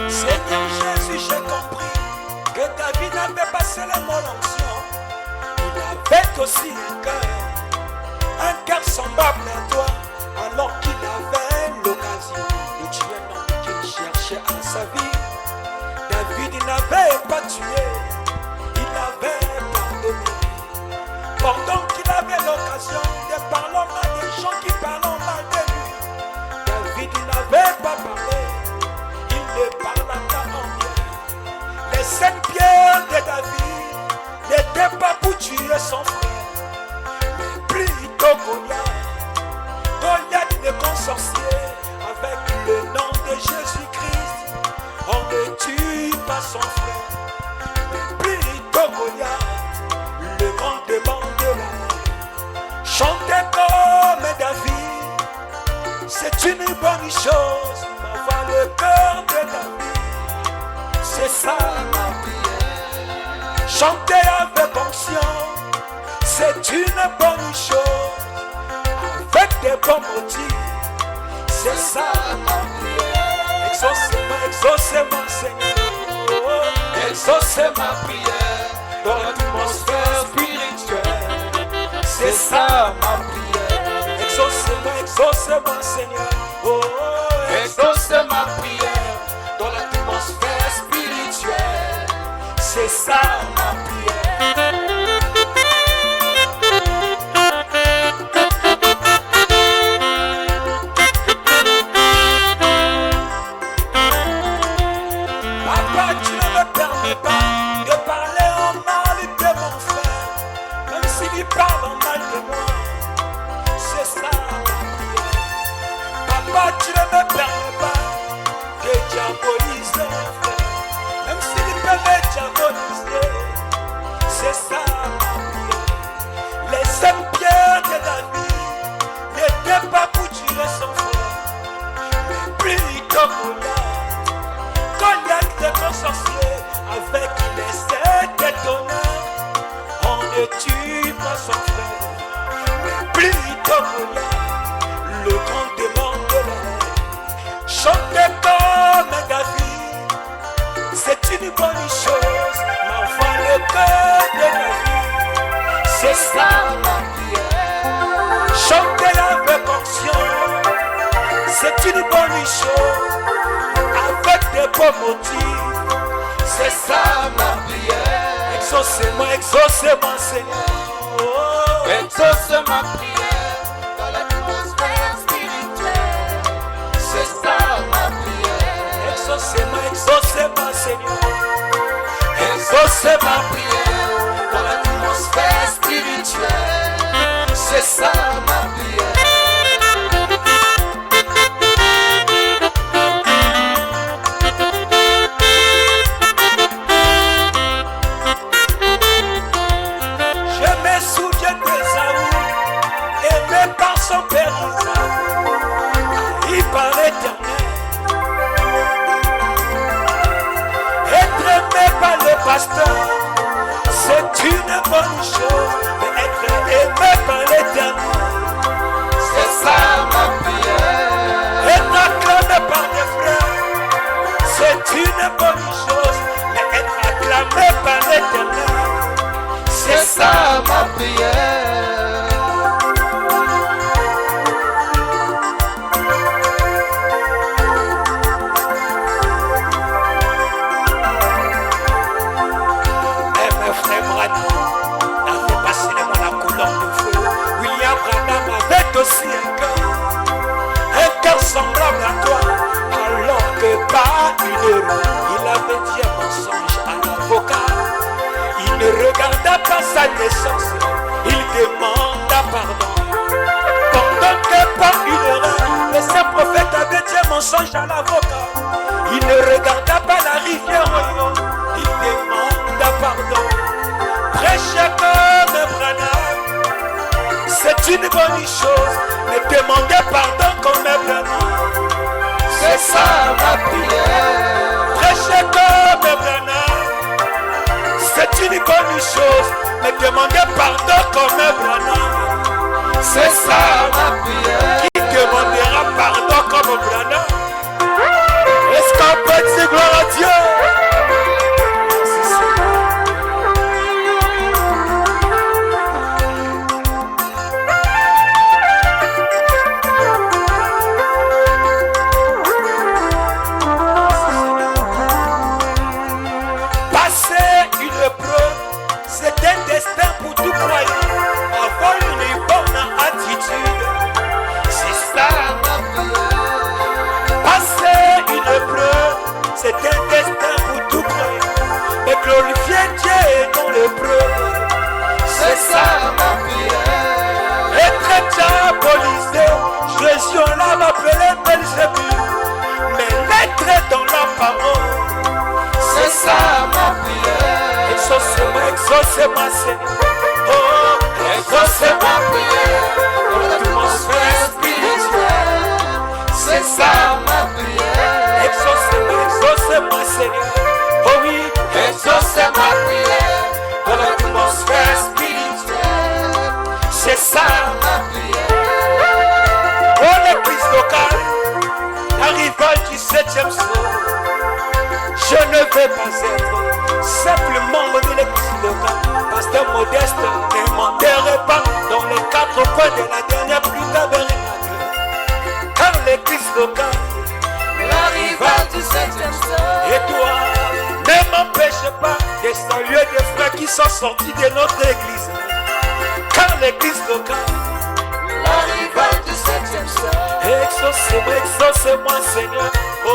Seigneur Jésus, j'ai compris que David n'avait pas seulement l'onction, il avait aussi un cœur semblable à toi, alors qu'il avait l'occasion de tuer un homme qu'il cherchait à sa vie. David n'avait pas tué, il avait pardonné. Pendant qu'il avait l'occasion de parler mal des gens qui parlent mal de lui, David n'avait pas parlé, il ne parla qu'à en bien. Les 7 pierres de David n'étaient pas pour tuer son frère, mais plutôt Goliath. Goliath le grand sorcier, avec le nom de Jésus-Christ, on ne tue pas son frère, mais plutôt Goliath, le grand démon de la mort. Chanter comme David, c'est une bonne chose, avoir le cœur de David, c'est ça ma prière. Chanter avec onction, c'est une bonne chose, avec des bons motifs, c'est ça ma prière. Exaucez-moi, exaucez-moi Seigneur, oh, exaucez ma prière dans l'atmosphère spirituelle, c'est ça ma prière. Exaucez-moi, exaucez-moi Seigneur, oh, exaucez ma prière dans l'atmosphère spirituelle, c'est ça ma prière. Papa, tu ne me permets pas de parler en mal de mon frère, même s'il parle en mal de moi, c'est ça ma prière. Papa, tu ne me permets pas de diaboliser mon frère, même s'il peut me diaboliser, c'est ça ma prière. Les 7 pierres de David n'étaient pas pour tuer son frère, mais plutôt Goliath. Goliath le grand sorcier, avec les 7 étonnants, on ne tue pas son frère, mais plutôt Goliath, le grand démon de la mort. Chanter comme David, c'est une bonne chose, mais enfin le cœur de David, c'est ça ma prière. Chanter avec onction, c'est une bonne chose, avec des beaux motifs, c'est ça ma prière. Exaucez-moi, exaucez-moi Seigneur, oh, exaucez ma prière dans l'atmosphère spirituelle, c'est ça ma prière. Exaucez-moi, exaucez-moi Seigneur, exaucez ma prière dans l'atmosphère spirituelle, c'est ça ma prière. Son père il par l'Éternel, être aimé par le pasteur, c'est une bonne chose, mais être aimé par l'Éternel, c'est ça ma prière. Être acclamé par des frères, c'est une bonne chose, mais être acclamé par l'Éternel, c'est ça ma prière. Aussi un cœur semblable à toi, alors que pas une erreur. Il avait dit un mensonge à l'avocat, il ne regarda pas sa naissance, il demanda pardon. Pendant que pas une erreur, le saint prophète avait dit un mensonge à l'avocat, il ne regarda pas la rivière, il demanda pardon. Prêchez comme Branham, c'est une bonne chose, mais demandez pardon comme Branham, c'est ça ma prière. Prêchez comme Branham, c'est une bonne chose, mais demandez pardon comme Branham, c'est ça ma prière. Qui demandera pardon comme Branham? c'est un destin pour tout croyant. Mais glorifier Dieu dans l'épreuve, c'est ça ma prière. Être diabolisé, Jésus l'a appelé Belzébul, mais l'être dans la parole, c'est ça ma prière. Exauce-moi Seigneur, oh, exauce ma prière, dans l'atmosphère spirituelle, c'est ça ma prière. Exauce-moi Seigneur, oh oui, exauce ma prière, dans l'atmosphère spirituelle, c'est ça ma prière. Oh l'église locale, la rivale du 7e soir, je ne vais pas être simple membre de l'église locale. Pasteur modeste ne m'enterrez pas dans les 4 coins de la dernière pluie tabernaculaire. Car l'église locale, la rivale du 7e soir, et toi, ne m'empêche pas de saluer des frères qui sont sortis de notre église. Car l'église locale, la rivale du 7e soir, exaucez-moi Seigneur, oh,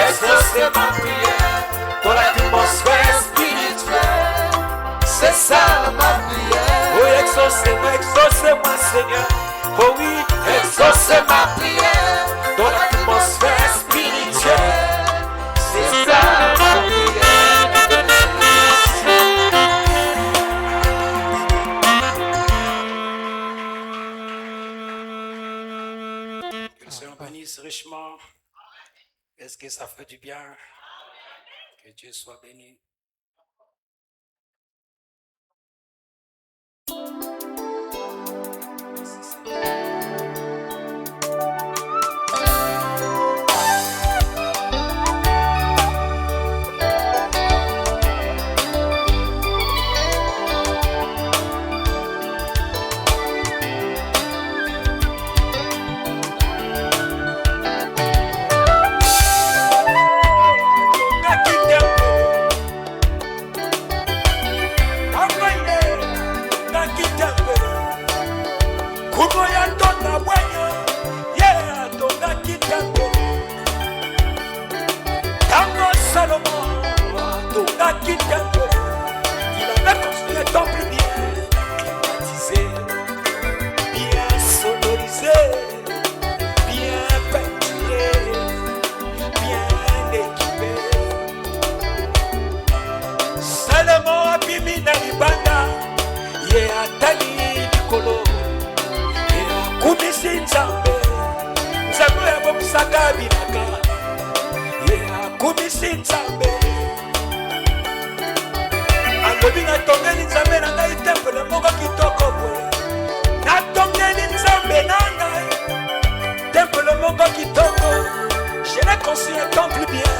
exaucez ma prière, dans l'atmosphère spirituelle, c'est ça ma prière. Oh, exaucez-moi Seigneur, oh oui, exaucez ma prière, dans l'atmosphère spirituelle, c'est ça ma prière. Que le Seigneur bénisse richement. Est-ce que ça fait du bien? Que Dieu soit béni. Il avait construit un temple bien climatisé, bien sonorisé, bien peinturé, bien équipé. Salomon abimi na libanda, ye atali likolo, ye akumisi nzambe, nzambe ya bomisaka binaka, ye akumisi nzambe. Lobi natongeli nzambe na ngai temple moko kitoko boye. Natongeli nzambe na ngai temple moko kitoko. Je l'ai construit un temple bien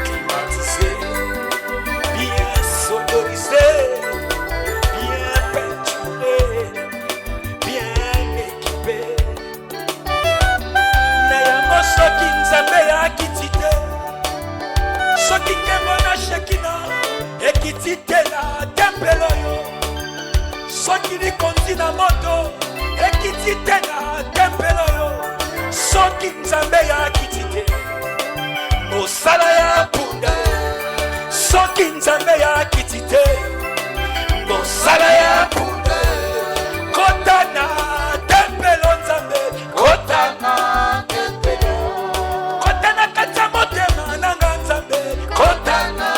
climatisé, bien sonorisé, bien peinturé, bien équipé. Na yango soki nzambe ya kitite, soki nkembo na shekina ekititela tempelo yo, soki likonzi na moto ekititela tempelo yo, soki nzambe ya kitite mosala ya punda, soki nzambe ya kitite mosala ya punda, kota na tempelo nzambe, kota na tempelo, kota na kati ya motema nanga nzambe, kota na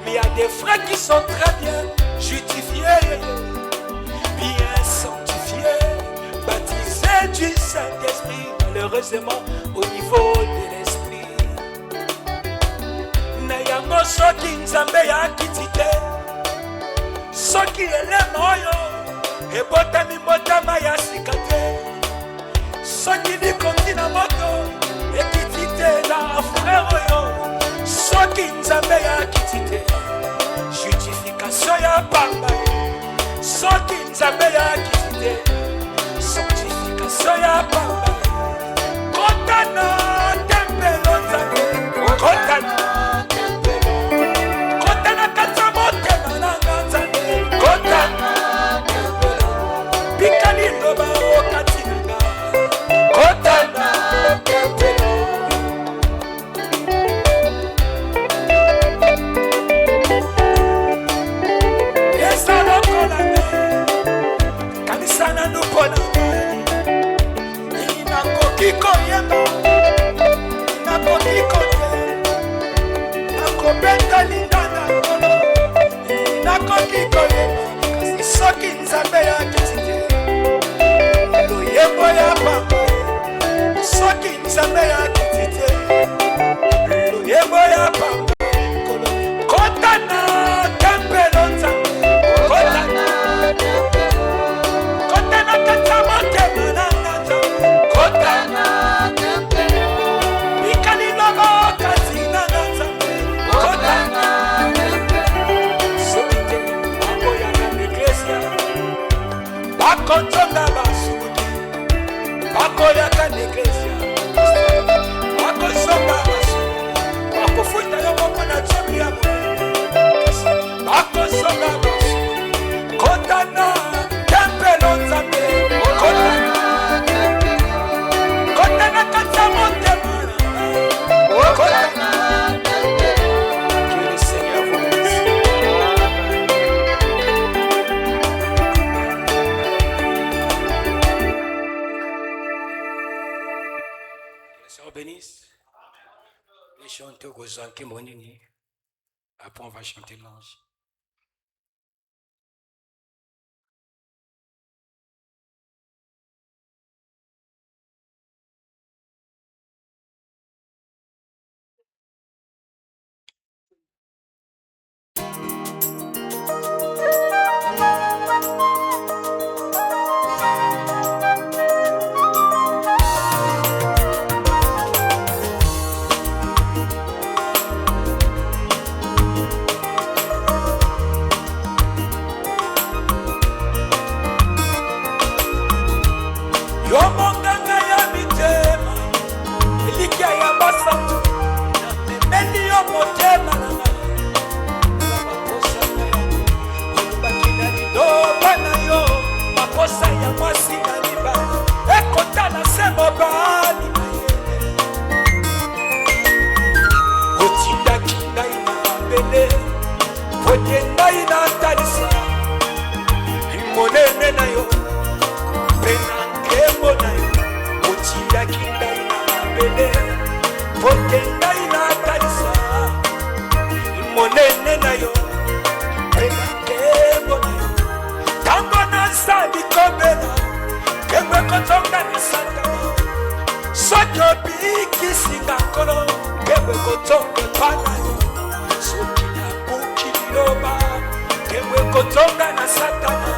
mais il y a des frères qui sont très bien justifiés, bien sanctifiés, baptisés du Saint-Esprit, malheureusement au niveau de l'esprit. Nayango soki nzambe ya kitite, soki elema oyo ebotami mbotama ya sika te, soki likondi na moto ekitite na frère oyo, soki soki nzambe ya kitite justification ya pamba soki nzambe ya kitite sanctification ya pamba kotana tempelo nzambe kotana kotana kata motema nanga nzambe kotana bikali loba okati nanga kotana tempelo kanisana nupona inakokiko yemba inakokiko nakobenda lindana kolo inakokiko yemba kasi soki nzambe ya kitite loyembo ya pamba soki nzambe ya kitite loyembo ya pamba kolo kotana tempelo nzambe kotana kotana katama temana nzambe kotana tempelo bikali lobo katina nzambe kotana sobite bako ya na iglesia bako tonga basuki bako ya na iglesia bako songa basuki bako futa yo moko na tsobi ya mo bako songa basuki kotana tempelo nzambe kotana kotana katama temana kotana que le Seigneur vous bénisse. Que le Seigneur bénisse. Les chanteurs Gozanke Monini. Après on va chanter l'ange. Yo monganga ya mitema elikia ya basantu na memeli yo motema na ngai na baposa na yo olobaki na liloba na yo baposa ya mwasi na libala ekota na se mobali na ye otindaki ngai na mabele pote ngai na talisa monene na yo pena nkembo na yo otindaki ngai na mabele pote ngai na talisa monene na yo pena nkembo na yo tango nazali kobela nkembo ekotonga na satana soki obikisinga nkolo nkembo ekotonga epa na yo soki nabuki liloba nkembo ekotonga na satana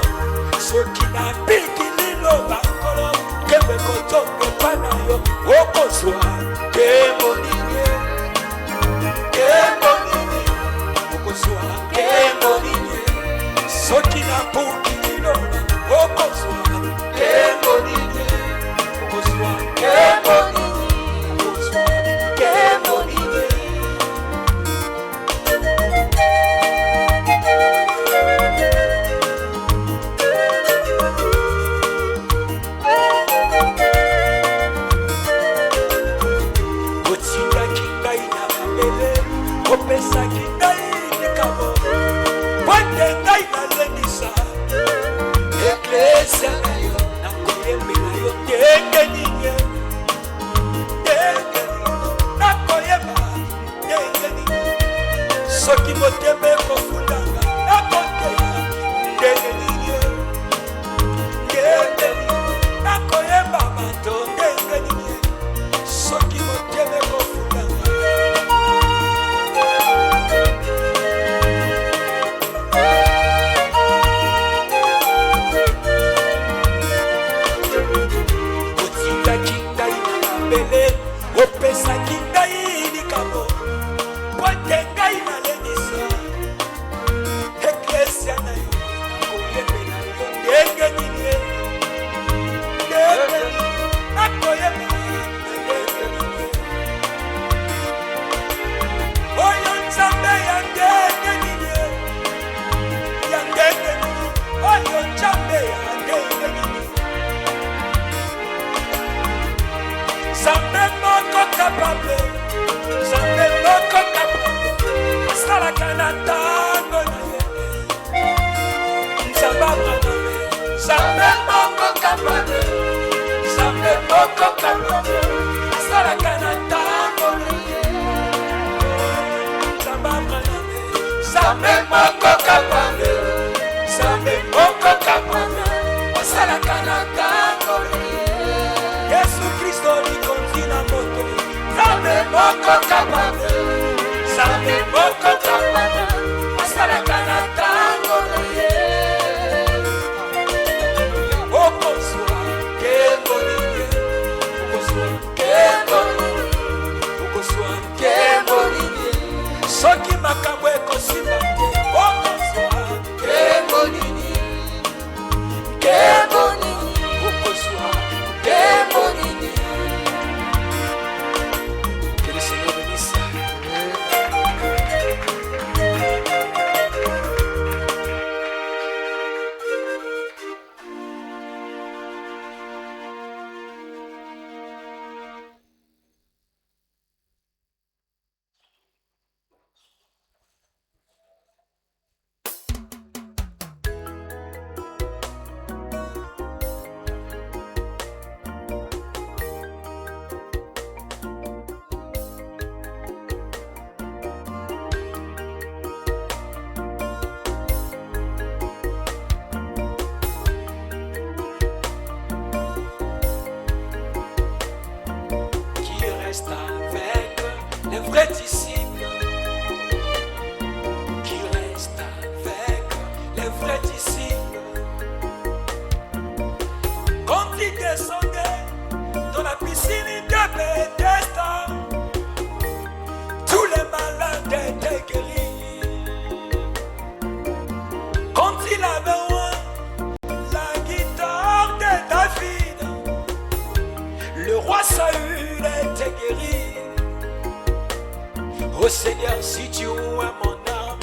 soki nabiki liloba nkolo nkembo ekotonga epa na yo okozwa nkembo nini nkembo nini okozwa nkembo nini soki nabuki liloba okozwa nkembo nini okozwa nkembo nini okozwa nkembo nini otindaki ngai na mabele opesaki ngai likabo pote ngai nalendisa eklesia na yo nakoyembela yo ndenge nini ndenge nini nakoyeba ndenge nini soki motema ekofundanga nakoteya ndenge nini ndenge nini nakoyeba bato ndenge nini soki motema ekofundanga otindaki ngai na mabele opesaki ngai likabo pote moko capable. Nzambe moko capable. Asalaka na ntango na ye. Nzambe Abraham. Nzambe moko capable. Nzambe moko capable. Asalaka na ntango na ye. Nzambe Abraham. Nzambe moko capable. Nzambe moko capable. Asalaka na ntango na ye. Yesu Kristo likonzi na moto. Nzambe moko capable. Nzambe moko capable. Asalaka na ntango na ye. Okozwa nkembo nini. Okozwa nkembo nini. Okozwa nkembo nini. Soki makambo ekosimba te. Okozwa nkembo nini. Nkembo nini. Okozwa nkembo nini. Que le Seigneur bénisse. Oh Seigneur, si tu ouvres mon âme,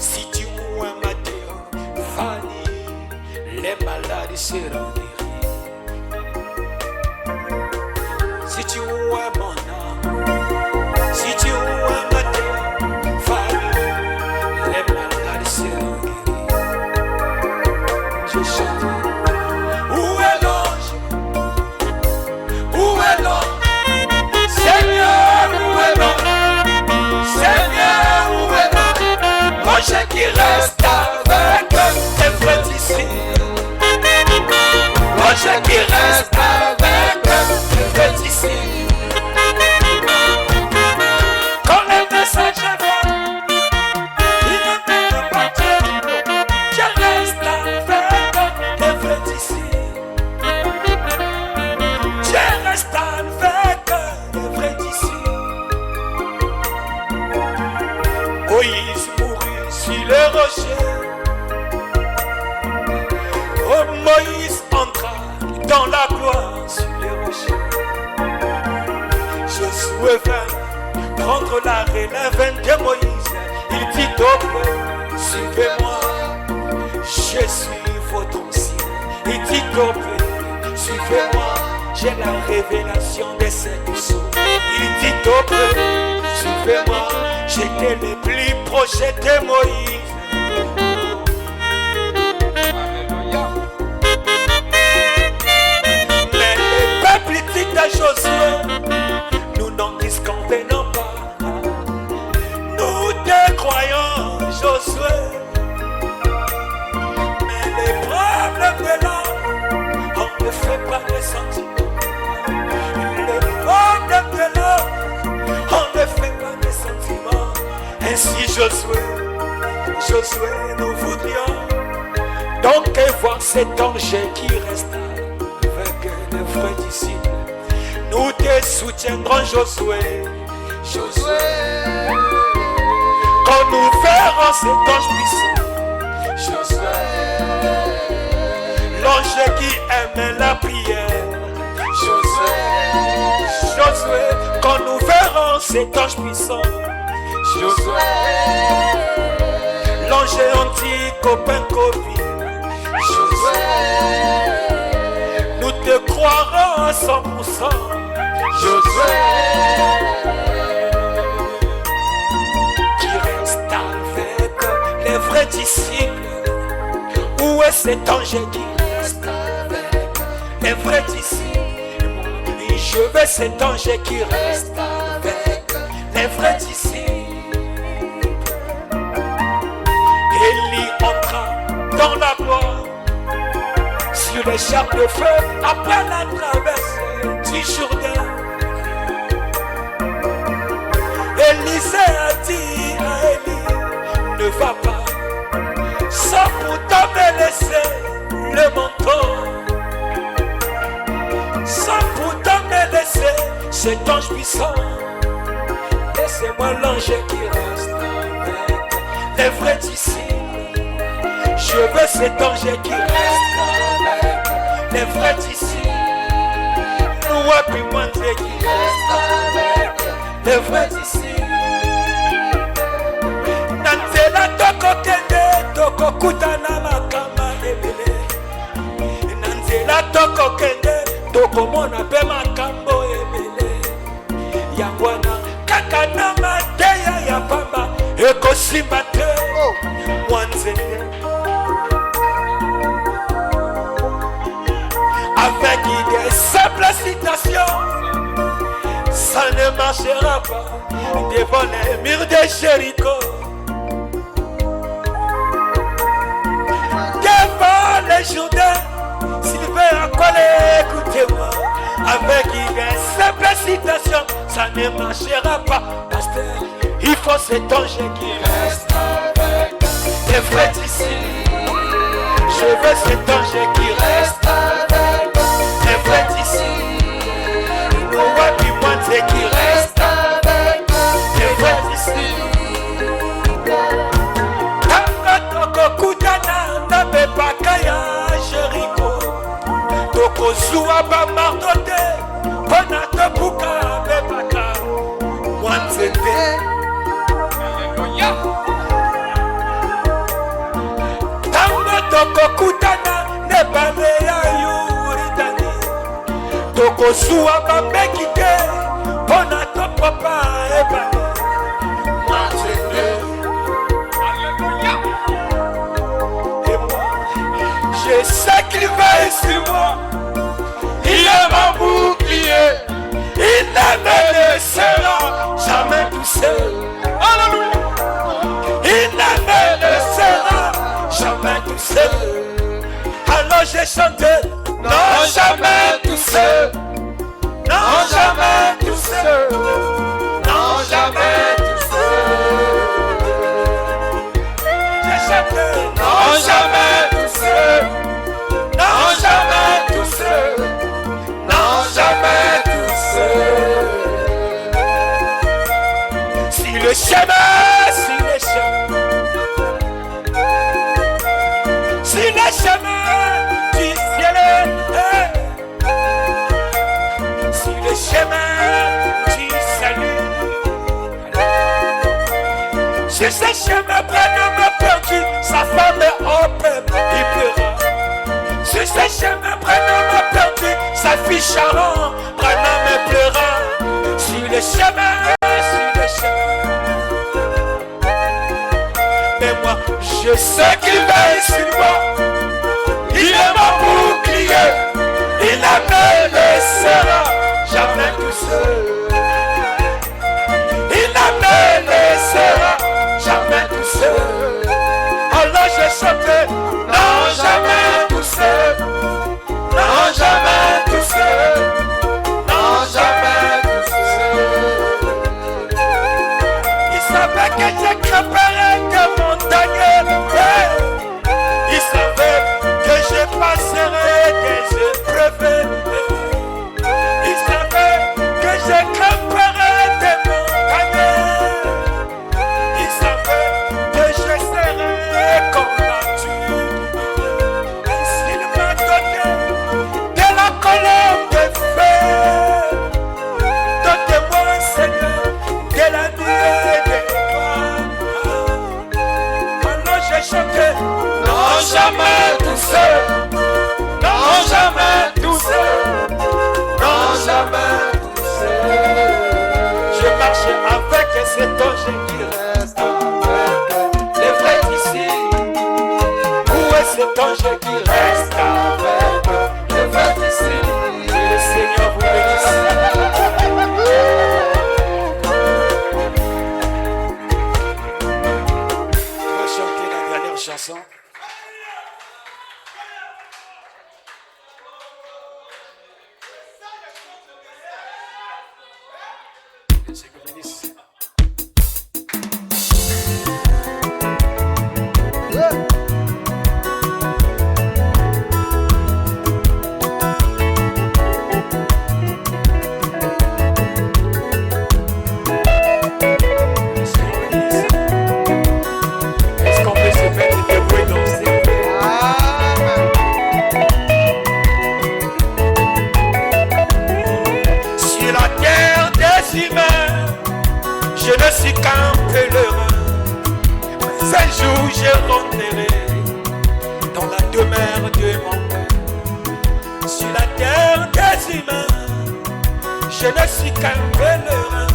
si tu ouvres ma terre, Fanny, les malades seront guéris. Si tu ouvres mon âme, si tu ouvres ma terre, Fanny, les malades seront guéris. Je chante. Où est l'ange? Où est l'ange? Seigneur, où est l'ange? Seigneur, où est l'ange? L'ange qui reste avec les frères d'ici. L'ange qui reste avec les frères d'ici. Quand le message va, il ne peut pas dire non. Je reste avec les frères d'ici. Je reste avec les frères d'ici. Moïse mourut sur le rocher. Oh, Moïse entra dans la gloire sur le rocher. Josué vint prendre la relève de Moïse. Il dit au peuple, suivez-moi, je suis votre ancien. Il dit au peuple, suivez-moi, j'ai la révélation de cette chose. Il dit au peuple, suivez-moi, j'étais le plus proche de Moïse. Mais le peuple dit à Josué, nous n'en disconvenons pas. Nous te croyons, Josué. Mais les problèmes de l'homme, on ne fait pas les sentiments. Les problèmes de l'homme, on ne fait pas les sentiments. Ainsi Josué, nous voudrions donc voir cet ange qui reste avec les frères disciples. Nous te soutiendrons, Josué. Quand nous verrons cet ange puissant, l'ange qui aime la prière, Josué, quand nous verrons cet ange puissant, l'ange anti-copain copine, nous te croirons à 100%, vrais disciples, où est cet ange qui reste avec les vrais disciples? Et je veux cet ange qui reste avec les vrais disciples. Élie entra dans la gloire sur les chars de feu après la traversée du Jourdain. Élisée a dit à Élie, ne va pas, sans pourtant me laisser le manteau, sans pourtant me laisser cet ange puissant. Laissez-moi l'ange qui reste avec les vrais disciples. Je veux cet ange qui reste avec les vrais disciples. Nous appuyons qui reste avec les vrais disciples. Nanzela toko kende toko kutana makama ebele. Nanzela toko kende toko mona pe makambo ebele. Yangwana kakana mateya ya pamba ekosimba te mwanzele. Avec des simples citations, ça ne marchera pas devant les murs de Jéricho. Devant les Jourdains, Sylvain a collé, écoutez-moi. Avec des simples citations, ça ne marchera pas, pasteur. Il faut cet ange qui reste avec les vrais disciples. Je veux cet ange qui reste avec les vrais disciples. Qui reste avec les vrais disciples. Toko kutana na bepakaya Jéricho. Toko zua ba mardote pona tobuka bepaka. Mwanzete. Alléluia. Toko kutana ne bale ya Yoridani. Toko zua ba mekite. Pona to papa ebane. Mwanzete. Alléluia. Et moi, je sais qu'il veille sur moi. Il est mon bouclier. Il ne me laissera jamais tout seul. Alléluia. Il ne me laissera jamais tout seul. Alors j'ai chanté. Non, jamais tout seul. Non, jamais tout seul. Non, jamais tout seul. J'ai chanté. Non, jamais tout seul. Non, jamais tout seul. Non, jamais tout seul. Si le chemin, si le chemin, si le chemin du ciel est, chemin du salut. Sur ce chemin, Branham a perdu sa femme et homme, il pleura. Sur ce chemin, Branham a perdu sa fille Sharon, Branham pleura. Sur le chemin, sur le chemin. Mais moi, je sais qu'il veille sur moi. Il est mon bouclier, il ne me laissera jamais tout seul. Il ne me laissera jamais tout seul. Alors je chantais, non jamais tout seul. Non jamais tout seul. Non jamais tout seul. Il savait que je grimperais de montagne. Il savait que je passerais des épreuves. Je grimperai des montagnes. Il savait que je serai combattu. Et s'il m'a donné de la colombe de feu, donne-moi, Seigneur, de la nuit et des étoiles. Alors j'ai chanté, non jamais tout seul, non jamais tout seul, non jamais. Je marche avec cet ange qui reste avec les vrais disciples. bénisse. Est-ce qu'on peut se mettre debout et danser? Sur la terre des humains, je ne suis qu'un pèlerin. Mais un jour je rentrerai dans la demeure de mon Père. Sur la terre des humains, je ne suis qu'un pèlerin.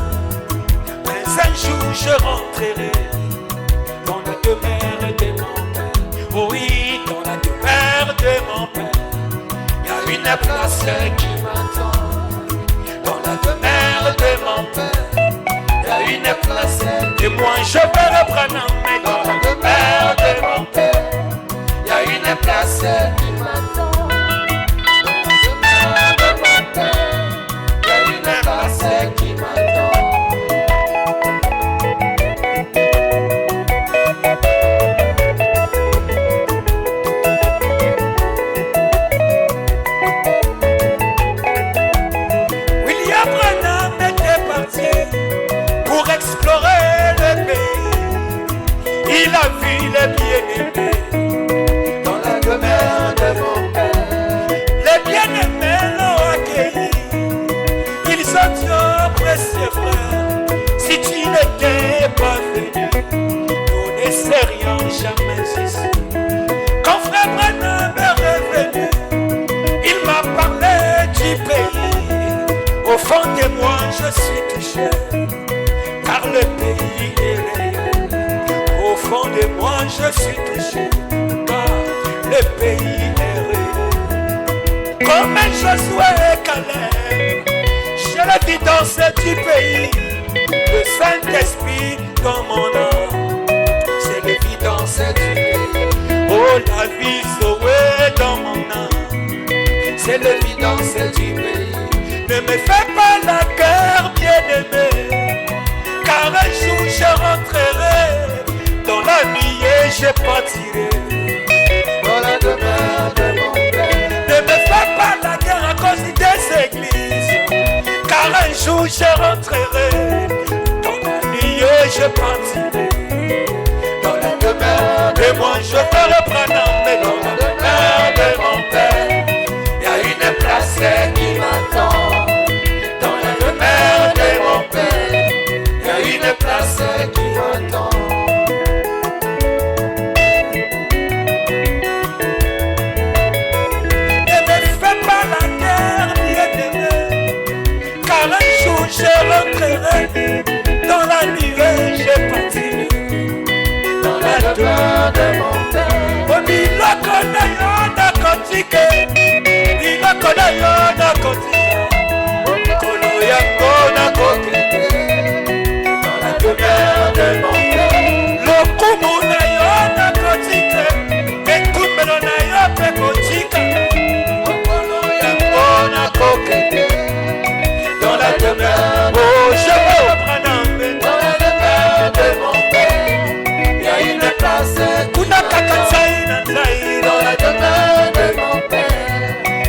Mais un jour je rentrerai dans la demeure de mon Père. Oh oui, dans la demeure de mon Père, il y a une place qui m'attend. Dans la demeure de mon Père, il y a une place. Et moi je vais reprendre, mais dans la demeure de mon Père, il y a une place qui m'attend. Dans la demeure de mon Père, il y a une place qui m'attend. William Branham était parti pour explorer le pays. Il a vu les bien-aimés dans la demeure de mon Père. Les bien-aimés l'ont accueilli. Ils ont dit: oh précieux frère, si tu n'étais pas venu, nous ne serions jamais ici. Quand frère Branham est revenu, il m'a parlé du pays. Au fond de moi je suis touché, car le pays est réel. Au fond de moi je suis touché, car le pays est réel. Comme Josué et Caleb, je le vis dans ce pays. Le Saint-Esprit dans mon âme, c'est l'évidence du pays. Oh, la vie sauvée dans mon âme, c'est l'évidence du pays. Ne me fais pas la guerre, bien-aimé, car un jour je rentrerai dans la vie et je partirai dans la demeure de mon Père. Ne me fais pas la guerre à cause des églises, car un jour je rentrerai dans la vie et je partirai dans la demeure de moi. Je te reprends, mais dans la demeure de mon Père, il y a une place qui m'attend. Dans la demeure de mon Père, il y a une place qui m'attend. Ne me fais pas la guerre, bien-aimé, car un jour je rentrerai dans la nuée, je partirai dans la demeure de mon Père. Oh, miloko na yo na kotike, miloko na yo na kotike, kolo yango na kokende dans la demeure de mon Père. Lokumu na yo na kotike, ekumelo na yo pe kotika, kolo yango na kokende dans la demeure. Oh, je veux reprendre dans la demeure de mon Père. Il y a une place kuna kakatsaï na tsaï dans la demeure de mon Père.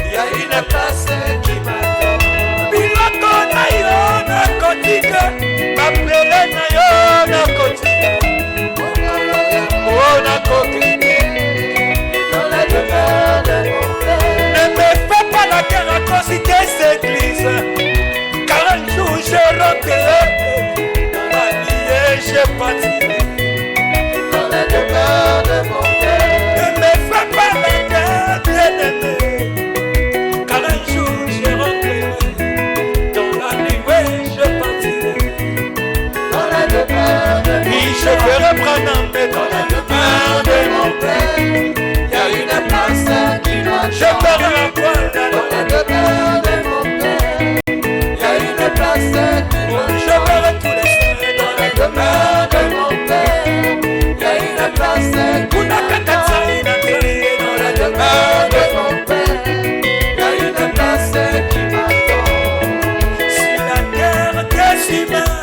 Il y a une place qui m'attend. Biloko na yo na kotika, mapele na yo na kotika, okolo yango na kokende dans la demeure de mon Père. Ne me fais pas la guerre à cause des églises, car un jour je rentrerai dans la vie et je partirai dans la demeure de mon Père. Ne me fais pas la guerre, bien-aimé, car un jour je rentrerai dans la nuit et je partirai dans la demeure de mon Père. Oui, je veux reprendre, mais dans la demeure de mon Père, il y a une place qui m'attend. Je ferai la voile dans la demeure de mon Père. Il y a une place qui m'attend. Je ferai tous les soirs dans la demeure de mon Père. Il y a une place qui m'attend. Dans la demeure de mon Père, il y a une place qui m'attend. Sur la terre des humains,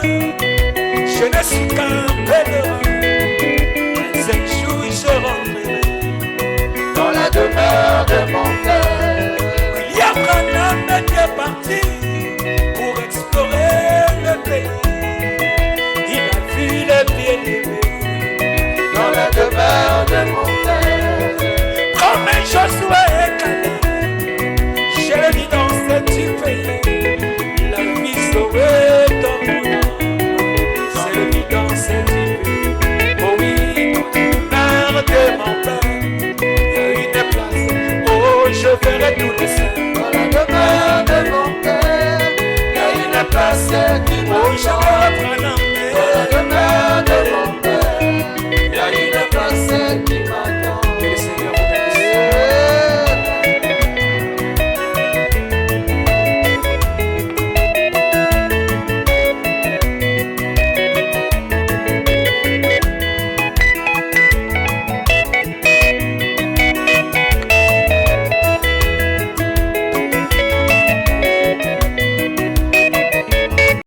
Je ne suis qu'un pèlerin. Un seul jour je rentrerai dans la demeure de mon Père. William Branham était parti pour explorer le pays. Il a vu le bien-aimé dans la demeure de mon Père. Comme Josué et Caleb, je vis dans ce pays. La vie sauvée dans mon âme, c'est vie dans ce pays. Oh oui, dans la demeure de mon Père, il y a une place. Oh, je verrai tous les saints. Dans la demeure de mon Père, il y a une place qui m'attend.